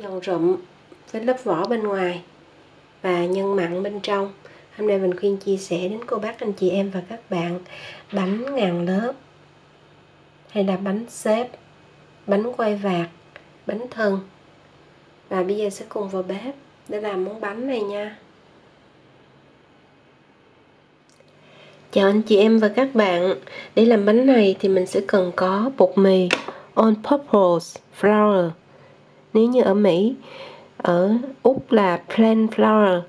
dầu rụm với lớp vỏ bên ngoài và nhân mặn bên trong. Hôm nay mình khuyên chia sẻ đến cô bác anh chị em và các bạn bánh ngàn lớp hay là bánh xếp, bánh quay vạc, bánh thân. Và bây giờ sẽ cùng vào bếp để làm món bánh này nha. Chào anh chị em và các bạn. Để làm bánh này thì mình sẽ cần có bột mì all-purpose flour. Nếu như ở Mỹ, ở Úc là plain flour,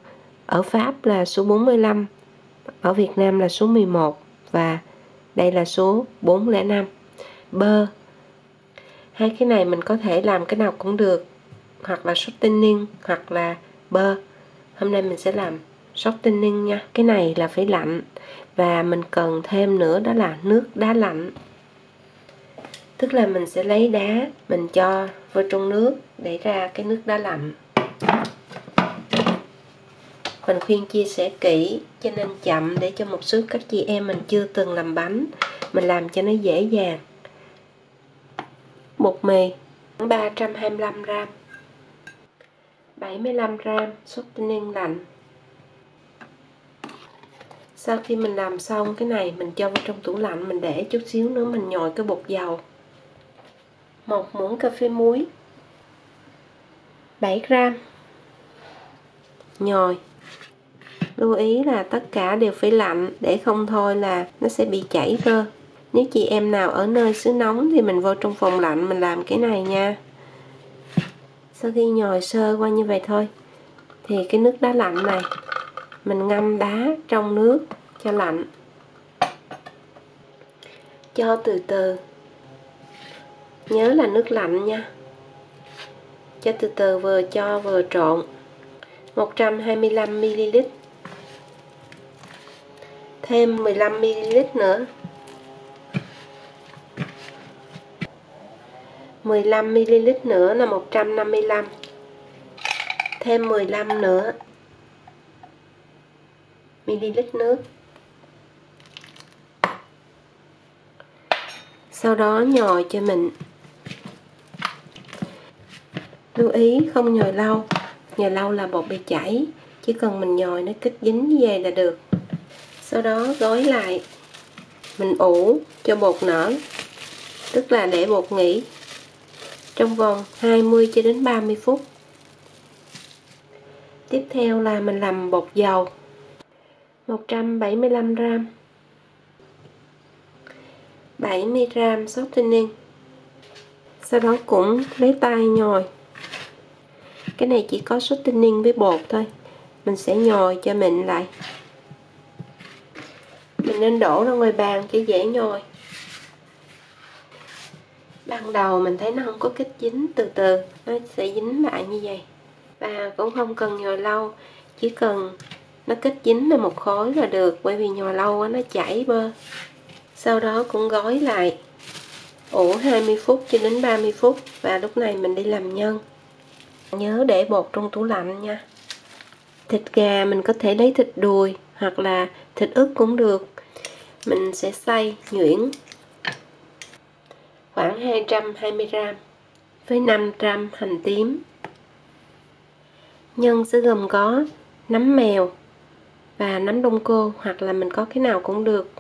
ở Pháp là số 45, ở Việt Nam là số 11 và đây là số 405. Bơ. Hai cái này mình có thể làm cái nào cũng được, hoặc là shortening hoặc là bơ. Hôm nay mình sẽ làm shortening nha. Cái này là phải lạnh và mình cần thêm nữa đó là nước đá lạnh. Tức là mình sẽ lấy đá, mình cho vào trong nước để ra cái nước đá lạnh. Mình khuyên chia sẻ kỹ cho nên chậm để cho một số các chị em mình chưa từng làm bánh, mình làm cho nó dễ dàng. Bột mì 325g, 75g shortening lạnh. Sau khi mình làm xong cái này mình cho vào trong tủ lạnh, mình để chút xíu nữa mình nhồi cái bột dầu. 1 muỗng cà phê muối, 7g. Nhồi. Lưu ý là tất cả đều phải lạnh, để không thôi là nó sẽ bị chảy cơ. Nếu chị em nào ở nơi xứ nóng thì mình vô trong phòng lạnh mình làm cái này nha. Sau khi nhồi sơ qua như vậy thôi thì cái nước đá lạnh này mình ngâm đá trong nước cho lạnh. Cho từ từ. Nhớ là nước lạnh nha. Cho từ từ, vừa cho vừa trộn. 125ml. Thêm 15ml nữa. 15ml nữa là 155. Thêm 15 nữa ml nước. Sau đó nhồi cho mình. Lưu ý không nhồi lâu. Nhồi lâu là bột bị chảy. Chỉ cần mình nhồi nó kết dính như vậy là được. Sau đó gói lại. Mình ủ cho bột nở. Tức là để bột nghỉ trong vòng 20 cho đến 30 phút. Tiếp theo là mình làm bột dầu 175g, 70g shortening. Sau đó cũng lấy tay nhồi. Cái này chỉ có shortening với bột thôi. Mình sẽ nhồi cho mịn lại. Mình nên đổ ra ngoài bàn cho dễ nhồi. Ban đầu mình thấy nó không có kết dính, từ từ nó sẽ dính lại như vậy. Và cũng không cần nhồi lâu, chỉ cần nó kết dính lên một khối là được, bởi vì nhồi lâu nó chảy bơ. Sau đó cũng gói lại, ủ 20 phút cho đến 30 phút và lúc này mình đi làm nhân. Nhớ để bột trong tủ lạnh nha. Thịt gà mình có thể lấy thịt đùi hoặc là thịt ức cũng được. Mình sẽ xay nhuyễn khoảng 220g với 500 hành tím. Nhân sẽ gồm có nấm mèo và nấm đông cô, hoặc là mình có cái nào cũng được,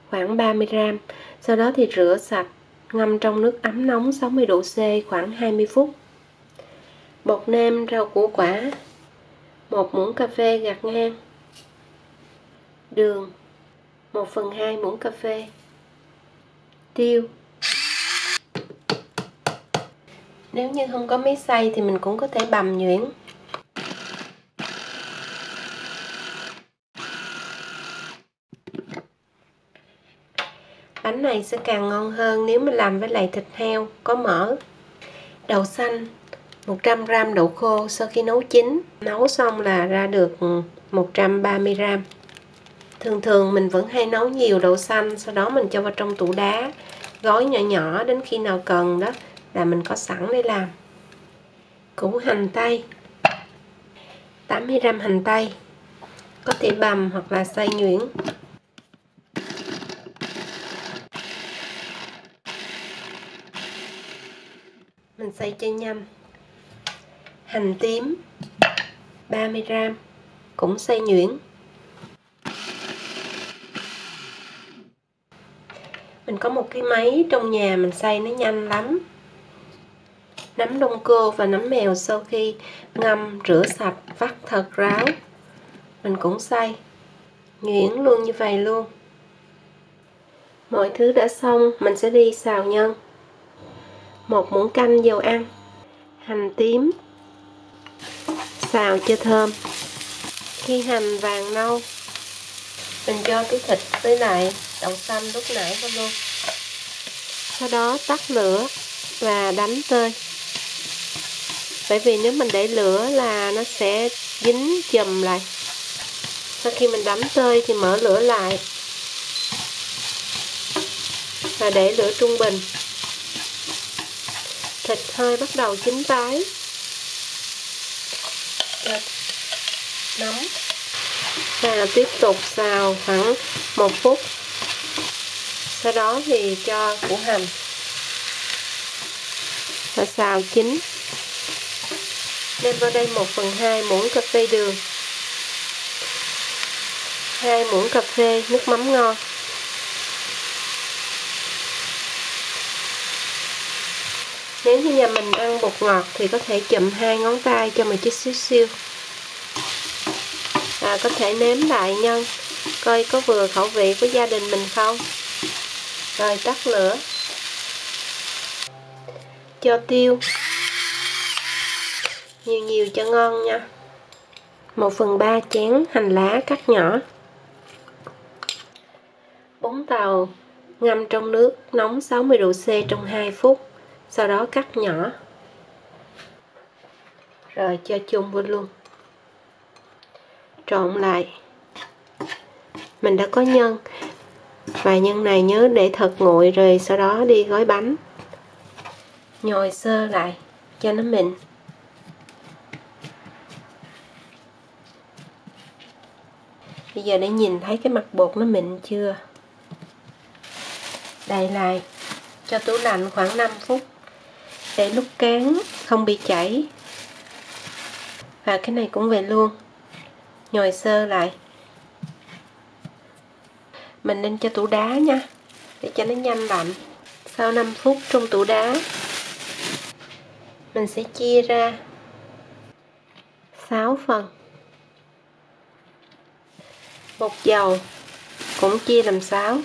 khoảng 30g. Sau đó thì rửa sạch, ngâm trong nước ấm nóng 60 độ C khoảng 20 phút. Bột nêm rau củ quả 1 muỗng cà phê gạt ngang. Đường 1/2 muỗng cà phê. Tiêu. Nếu như không có máy xay thì mình cũng có thể bằm nhuyễn. Bánh này sẽ càng ngon hơn nếu mình làm với lại thịt heo có mỡ. Đậu xanh 100g đậu khô sau khi nấu chín. Nấu xong là ra được 130g. Thường mình vẫn hay nấu nhiều đậu xanh, sau đó mình cho vào trong tủ đá, gói nhỏ nhỏ đến khi nào cần đó là mình có sẵn để làm. Củ hành tây 80g hành tây, có thể bằm hoặc là xay nhuyễn. Mình xay cho nhanh. Hành tím 30g cũng xay nhuyễn. Mình có một cái máy trong nhà mình xay nó nhanh lắm. Nấm đông cô và nấm mèo sau khi ngâm rửa sạch vắt thật ráo, mình cũng xay nhuyễn luôn như vậy luôn. Mọi thứ đã xong, mình sẽ đi xào nhân. 1 muỗng canh dầu ăn, hành tím, xào cho thơm. Khi hành vàng nâu, mình cho cái thịt với lại đậu xanh lúc nãy vào luôn. Sau đó tắt lửa và đánh tơi. Bởi vì nếu mình để lửa là nó sẽ dính chùm lại. Sau khi mình đánh tơi thì mở lửa lại và để lửa trung bình. Thịt hơi bắt đầu chín tái, nấm và tiếp tục xào khoảng 1 phút. Sau đó thì cho củ hành và xào chín. Đem vào đây 1/2 muỗng cà phê đường, 2 muỗng cà phê nước mắm ngon. Nếu như nhà mình ăn bột ngọt thì có thể chụm 2 ngón tay cho một chút xíu xiu. Có thể nếm lại nhân coi có vừa khẩu vị của gia đình mình không. Rồi tắt lửa. Cho tiêu nhiều nhiều cho ngon nha. 1/3 chén hành lá cắt nhỏ. Bún tàu ngâm trong nước nóng 60 độ C trong 2 phút. Sau đó cắt nhỏ. Rồi cho chung vô luôn. Trộn lại. Mình đã có nhân. Và nhân này nhớ để thật nguội rồi sau đó đi gói bánh. Nhồi sơ lại cho nó mịn. Bây giờ để nhìn thấy cái mặt bột nó mịn chưa. Đậy lại cho tủ lạnh khoảng 5 phút để lúc cán không bị chảy. Và cái này cũng vậy luôn. Nhồi sơ lại. Mình nên cho tủ đá nha, để cho nó nhanh lạnh. Sau 5 phút trong tủ đá, mình sẽ chia ra 6 phần. Bột dầu cũng chia làm 6.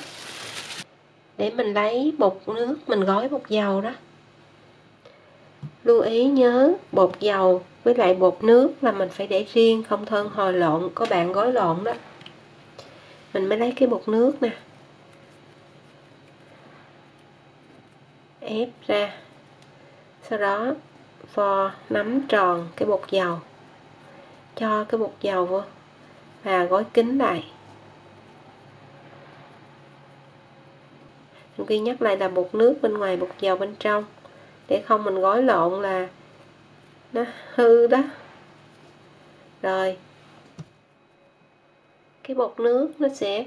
Để mình lấy bột nước mình gói bột dầu đó. Lưu ý nhớ bột dầu với lại bột nước là mình phải để riêng, không thôi hồi lộn, có bạn gói lộn đó. Mình mới lấy cái bột nước nè. Ép ra. Sau đó vo nắm tròn cái bột dầu. Cho cái bột dầu vô và gói kín lại. Mình ghi nhắc lại là bột nước bên ngoài, bột dầu bên trong, để không mình gói lộn là nó hư đó. Rồi cái bột nước nó sẽ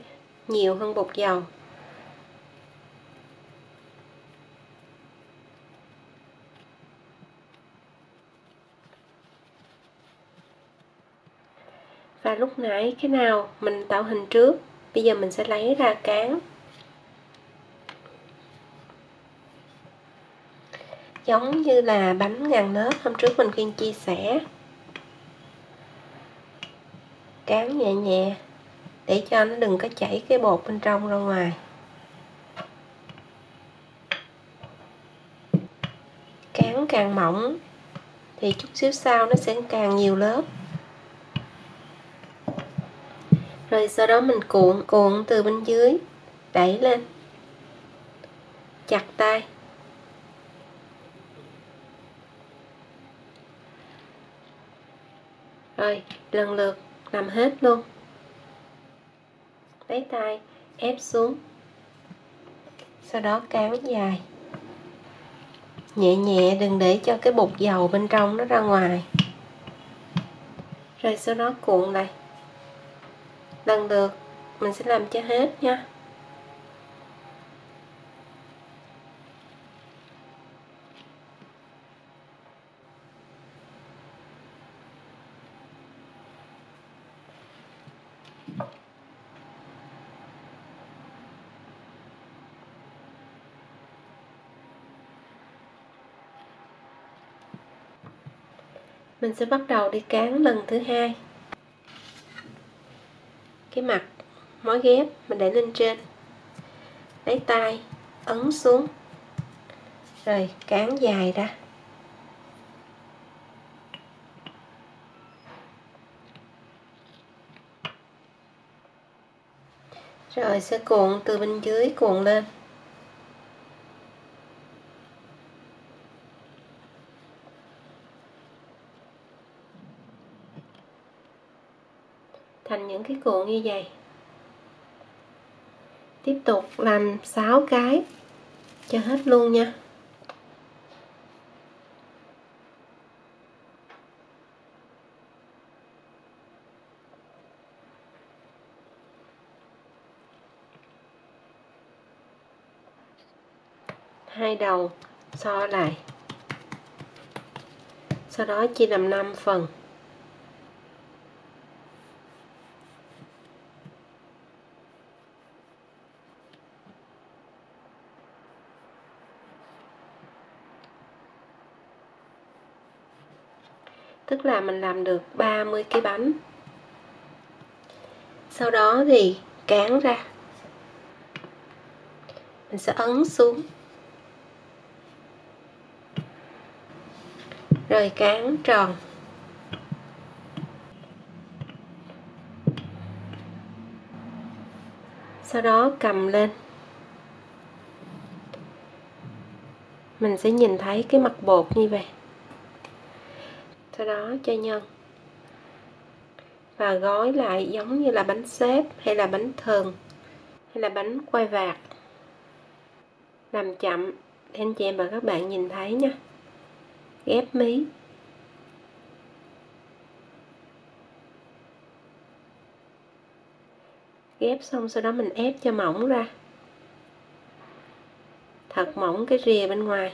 nhiều hơn bột dầu. Và lúc nãy cái nào mình tạo hình trước, bây giờ mình sẽ lấy ra cán. Giống như là bánh ngàn nếp hôm trước mình Kiên chia sẻ. Cán nhẹ nhẹ để cho nó đừng có chảy cái bột bên trong ra ngoài. Cán càng mỏng thì chút xíu sau nó sẽ càng nhiều lớp. Rồi sau đó mình cuộn từ bên dưới đẩy lên, chặt tay. Rồi lần lượt làm hết luôn. Lấy tay ép xuống, sau đó cán dài nhẹ nhẹ, đừng để cho cái bột dầu bên trong nó ra ngoài. Rồi sau đó cuộn lại. Lần lượt mình sẽ làm cho hết nha. Mình sẽ bắt đầu đi cán lần thứ hai. Cái mặt mối ghép mình để lên trên, lấy tay ấn xuống, rồi cán dài ra. Rồi sẽ cuộn từ bên dưới cuộn lên. Thành những cái cuộn như vậy. Tiếp tục làm 6 cái cho hết luôn nha. Hai đầu so lại. Sau đó chia làm 5 phần. Tức là mình làm được 30 cái bánh. Sau đó thì cán ra. Mình sẽ ấn xuống. Rồi cán tròn. Sau đó cầm lên. Mình sẽ nhìn thấy cái mặt bột như vậy. Sau đó cho nhân. Và gói lại giống như là bánh xếp hay là bánh thường hay là bánh quai vạc. Làm chậm để anh chị em và các bạn nhìn thấy nha. Ghép mí. Ghép xong sau đó mình ép cho mỏng ra. Thật mỏng cái rìa bên ngoài.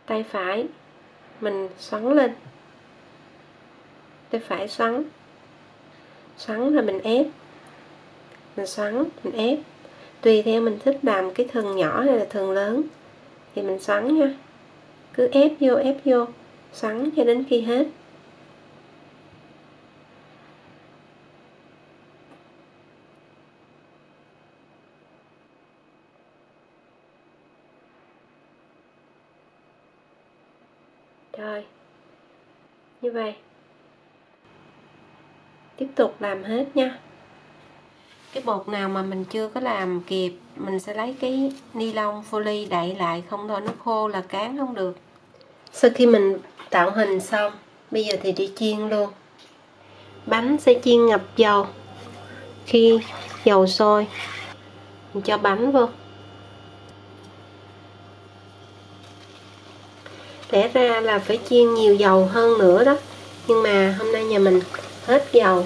Tay phải mình xoắn lên. Tay phải xoắn. Xoắn rồi mình ép. Mình xoắn, mình ép. Tùy theo mình thích làm cái thừng nhỏ hay là thừng lớn thì mình xoắn nha. Cứ ép vô, xoắn cho đến khi hết. Rồi, như vậy. Tiếp tục làm hết nha. Cái bột nào mà mình chưa có làm kịp, mình sẽ lấy cái ni lông folie đậy lại, không thôi nó khô là cán không được. Sau khi mình tạo hình xong, bây giờ thì đi chiên luôn. Bánh sẽ chiên ngập dầu. Khi dầu sôi, mình cho bánh vô. Lẽ ra là phải chiên nhiều dầu hơn nữa đó, nhưng mà hôm nay nhà mình hết dầu,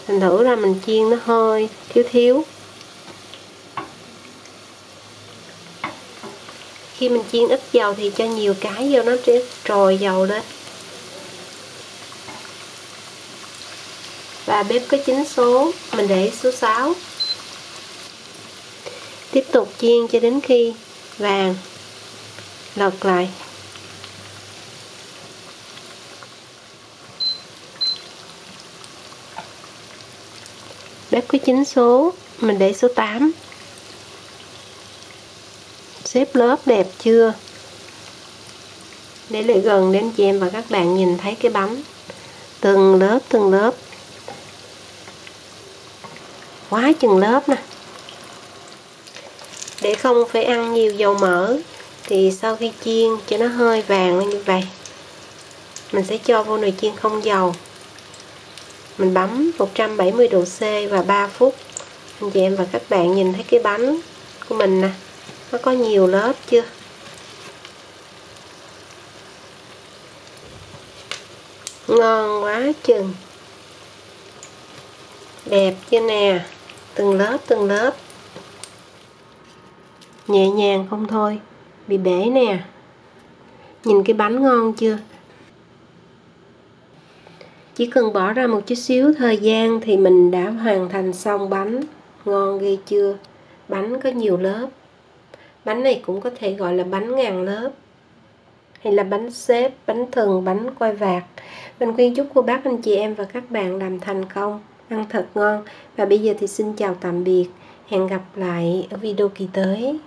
thành thử ra mình chiên nó hơi thiếu. Khi mình chiên ít dầu thì cho nhiều cái vô, nó sẽ trồi dầu lên. Và bếp có 9 số, mình để số 6. Tiếp tục chiên cho đến khi vàng. Lật lại. Bếp có 9 số, mình để số 8. Xếp lớp đẹp chưa? Để lại gần để anh chị em và các bạn nhìn thấy cái bánh. Từng lớp. Quá chừng lớp nè. Để không phải ăn nhiều dầu mỡ thì sau khi chiên cho nó hơi vàng lên như vậy, mình sẽ cho vô nồi chiên không dầu. Mình bấm 170 độ C và 3 phút. Anh chị em và các bạn nhìn thấy cái bánh của mình nè, nó có nhiều lớp chưa? Ngon quá chừng. Đẹp chưa nè? Từng lớp. Nhẹ nhàng không thôi, bị bể nè. Nhìn cái bánh ngon chưa? Chỉ cần bỏ ra một chút xíu thời gian thì mình đã hoàn thành xong bánh. Ngon ghê chưa? Bánh có nhiều lớp. Bánh này cũng có thể gọi là bánh ngàn lớp, hay là bánh xếp, bánh thần, bánh quai vạc. Mình khuyên chúc cô bác anh chị em và các bạn làm thành công, ăn thật ngon. Và bây giờ thì xin chào tạm biệt, hẹn gặp lại ở video kỳ tới.